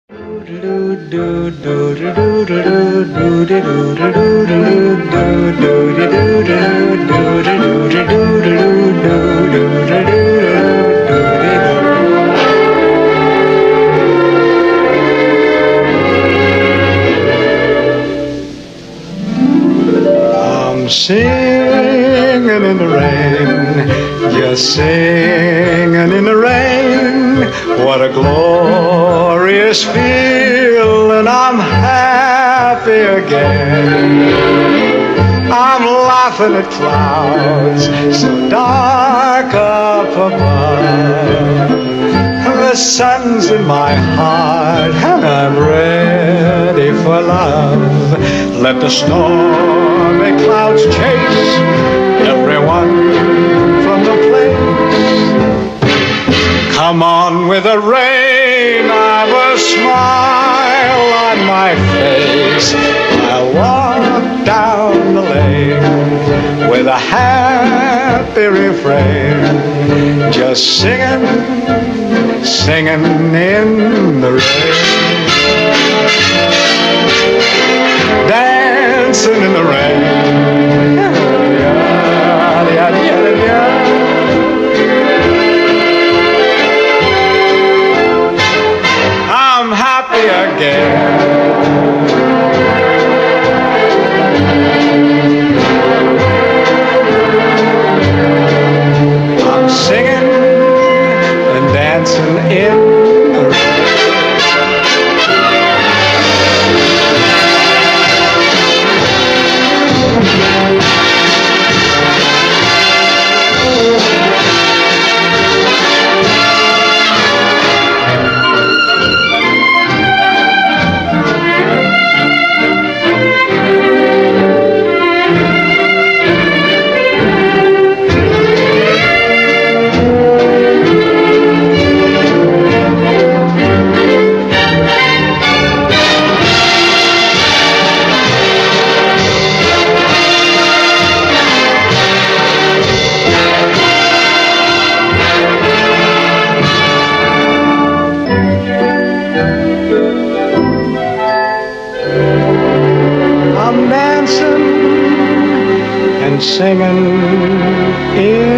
I'm singing in the rain, just singing in the rain. What a glorious feeling, I'm happy again. I'm laughing at clouds so dark up above. The sun's in my heart and I'm ready for love. Let the stormy clouds chase everyone from the place. Come on with the rain, I've a smile on my face. I'll walk down the lane with a happy refrain, just singing, singing in the rain. Dancing in the rain. I'm happy again. I'm singing and dancing in the rain. I'm dancing and singing in